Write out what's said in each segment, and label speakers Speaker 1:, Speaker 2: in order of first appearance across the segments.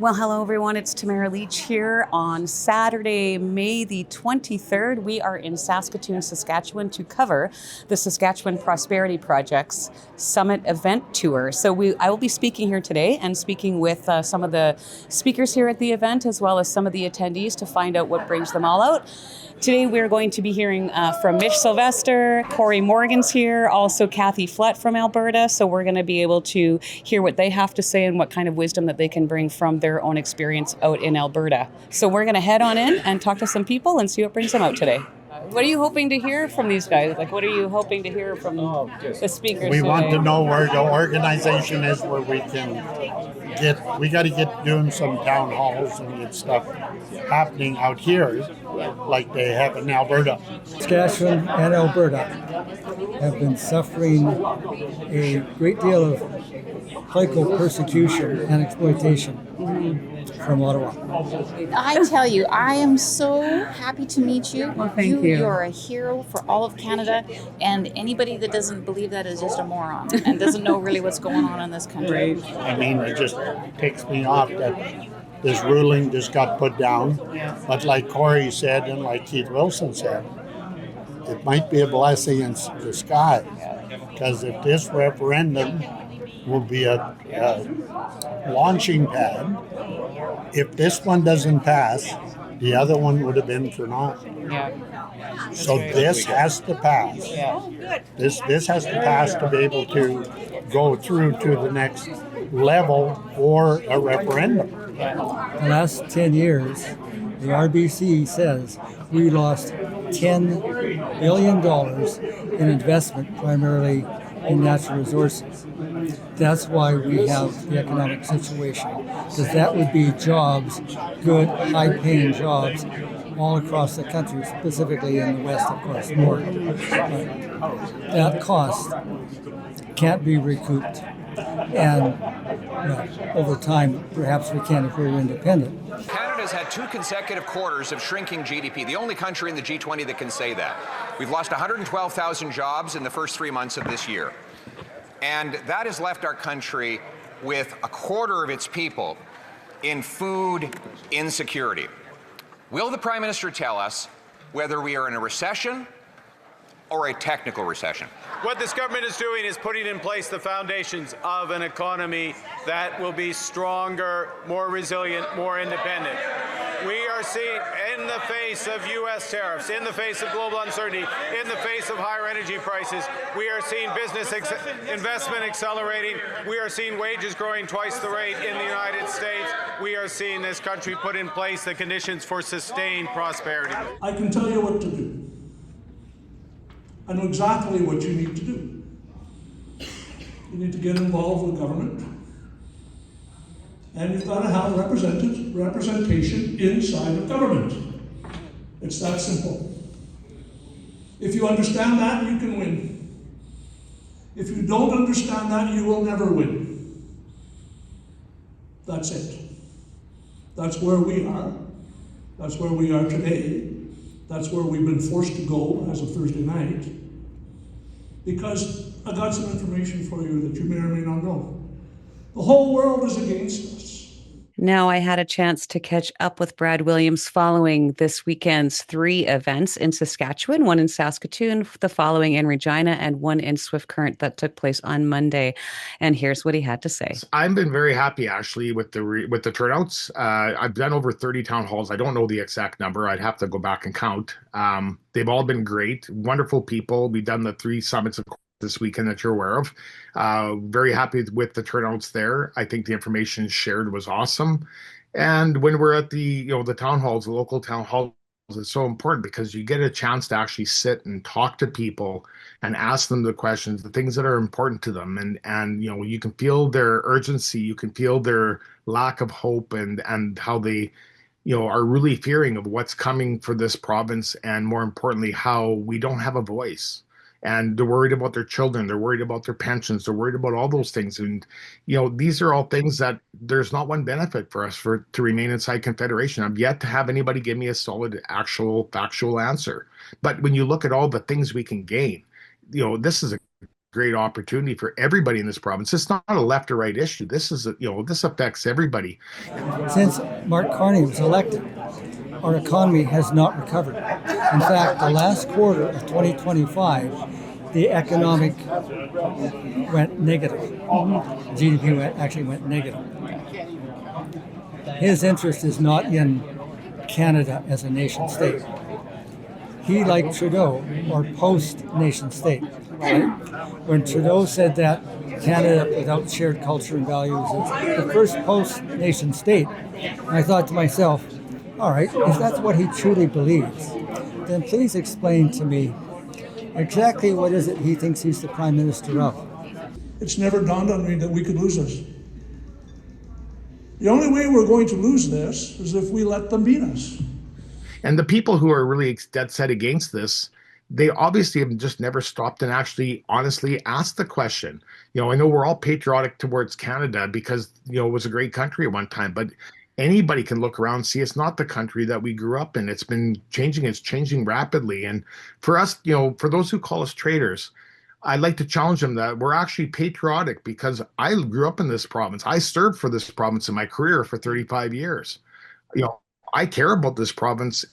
Speaker 1: Well, hello everyone. It's Tamara Lich here on Saturday, May the 23rd. We are in Saskatoon, Saskatchewan to cover the Saskatchewan Prosperity Project's Summit Event Tour. So I will be speaking here today and speaking with some of the speakers here at the event, as well as some of the attendees to find out what brings them all out. Today we're going to be hearing from Mitch Sylvester, Corey Morgan's here, also Kathy Flett from Alberta. So we're going to be able to hear what they have to say and what kind of wisdom that they can bring from their own experience out in Alberta. So we're going to head on in and talk to some people and see what brings them out today. What are you hoping to hear from these guys? Like, what are you hoping to hear from the speakers
Speaker 2: We
Speaker 1: today?
Speaker 2: want to know where the organization is, where we can we got to get doing some town halls and get stuff happening out here like they have in Alberta.
Speaker 3: Saskatchewan and Alberta have been suffering a great deal of political persecution and exploitation from Ottawa.
Speaker 4: I tell you, I am so happy to meet you.
Speaker 1: Well, thank you.
Speaker 4: You're a hero for all of Canada, and anybody that doesn't believe that is just a moron and doesn't know really what's going on in this country.
Speaker 1: Right.
Speaker 2: I mean, it just ticks me off that this ruling just got put down. But like Corey said and like Keith Wilson said, it might be a blessing in disguise. Because if this referendum will be a launching pad, if this one doesn't pass, the other one would have been for naught.
Speaker 1: Yeah.
Speaker 2: So this has to pass.
Speaker 1: Yeah.
Speaker 2: This has to pass to be able to go through to the next level for a referendum.
Speaker 3: The last 10 years, the RBC says we lost $10 billion in investment, primarily in natural resources. That's why we have the economic situation, because that would be jobs, good, high-paying jobs, all across the country, specifically in the West, of course, more. But that cost can't be recouped. And over time, perhaps we can if we were independent.
Speaker 5: Canada's had 2 consecutive quarters of shrinking GDP, the only country in the G20 that can say that. We've lost 112,000 jobs in the first 3 months of this year. And that has left our country with a quarter of its people in food insecurity. Will the Prime Minister tell us whether we are in a recession or a technical recession?
Speaker 6: What this government is doing is putting in place the foundations of an economy that will be stronger, more resilient, more independent. We are seeing, in the face of U.S. tariffs, in the face of global uncertainty, in the face of higher energy prices, we are seeing business investment accelerating. We are seeing wages growing twice the rate in the United States. We are seeing this country put in place the conditions for sustained prosperity.
Speaker 7: I can tell you what to do. I know exactly what you need to do. You need to get involved with government, and you've got to have representation inside of government. It's that simple. If you understand that, you can win. If you don't understand that, you will never win. That's it. That's where we are. That's where we are today. That's where we've been forced to go as of Thursday night, because I got some information for you that you may or may not know. The whole world is against us.
Speaker 1: Now, I had a chance to catch up with Brad Williams following this weekend's 3 events in Saskatchewan, one in Saskatoon, the following in Regina, and one in Swift Current that took place on Monday. And here's what he had to say.
Speaker 8: I've been very happy, actually, with the turnouts. I've done over 30 town halls. I don't know the exact number. I'd have to go back and count. They've all been great, wonderful people. We've done the 3 summits this weekend that you're aware of. Very happy with the turnouts there. I think the information shared was awesome. And when we're at the town halls, the local town halls, it's so important because you get a chance to actually sit and talk to people and ask them the questions, the things that are important to them. And you can feel their urgency, you can feel their lack of hope and how they are really fearing of what's coming for this province, and more importantly, how we don't have a voice. And they're worried about their children. They're worried about their pensions. They're worried about all those things. And, these are all things that there's not one benefit for us to remain inside Confederation. I've yet to have anybody give me a solid, actual, factual answer. But when you look at all the things we can gain, this is a great opportunity for everybody in this province. It's not a left or right issue. This is, this affects everybody.
Speaker 3: Since Mark Carney was elected, our economy has not recovered. In fact, the last quarter of 2025, the economic went negative. GDP actually went negative. His interest is not in Canada as a nation state. He, like Trudeau, are post-nation state. Right? When Trudeau said that Canada without shared culture and values is the first post-nation state, I thought to myself, all right, if that's what he truly believes, then please explain to me exactly what is it he thinks he's the Prime Minister of.
Speaker 7: It's never dawned on me that we could lose this. The only way we're going to lose this is if we let them beat us.
Speaker 8: And the people who are really dead set against this, they obviously have just never stopped and actually honestly asked the question. I know we're all patriotic towards Canada because, it was a great country at one time, but anybody can look around and see it's not the country that we grew up in. It's been changing. It's changing rapidly. And for us, for those who call us traitors, I'd like to challenge them that we're actually patriotic because I grew up in this province. I served for this province in my career for 35 years. I care about this province,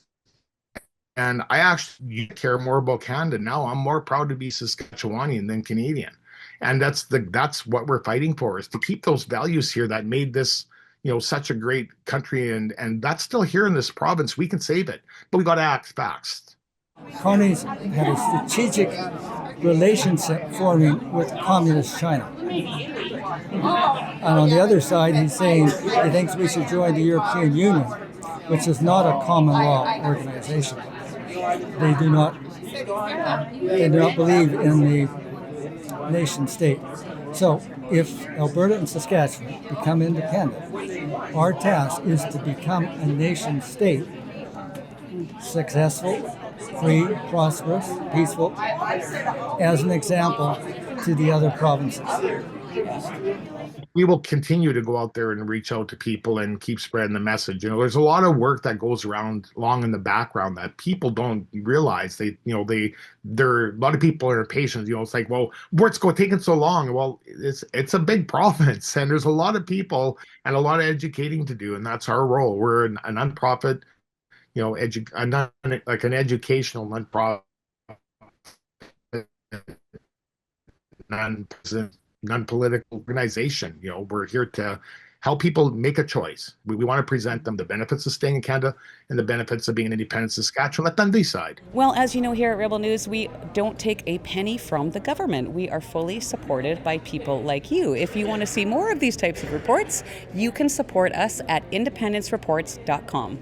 Speaker 8: and I actually care more about Canada now. I'm more proud to be Saskatchewanian than Canadian, and that's what we're fighting for, is to keep those values here that made this such a great country, and that's still here in this province. We can save it, but we got to act fast.
Speaker 3: Carney's had a strategic relationship forming with communist China. And on the other side, he's saying he thinks we should join the European Union, which is not a common law organization. They do not believe in the nation state. So if Alberta and Saskatchewan become independent, our task is to become a nation state, successful, free, prosperous, peaceful, as an example to the other provinces.
Speaker 8: We will continue to go out there and reach out to people and keep spreading the message. There's a lot of work that goes around along in the background that people don't realize. A lot of people are impatient. It's like, well, what's taking so long? Well, it's a big province, and there's a lot of people and a lot of educating to do, and that's our role. We're a nonprofit, like an educational nonprofit, non-political organization. We're here to help people make a choice. We want to present them the benefits of staying in Canada and the benefits of being an independent Saskatchewan. Let them decide.
Speaker 1: Well, as you know, here at Rebel News, we don't take a penny from the government. We are fully supported by people like you. If you want to see more of these types of reports, you can support us at independencereports.com.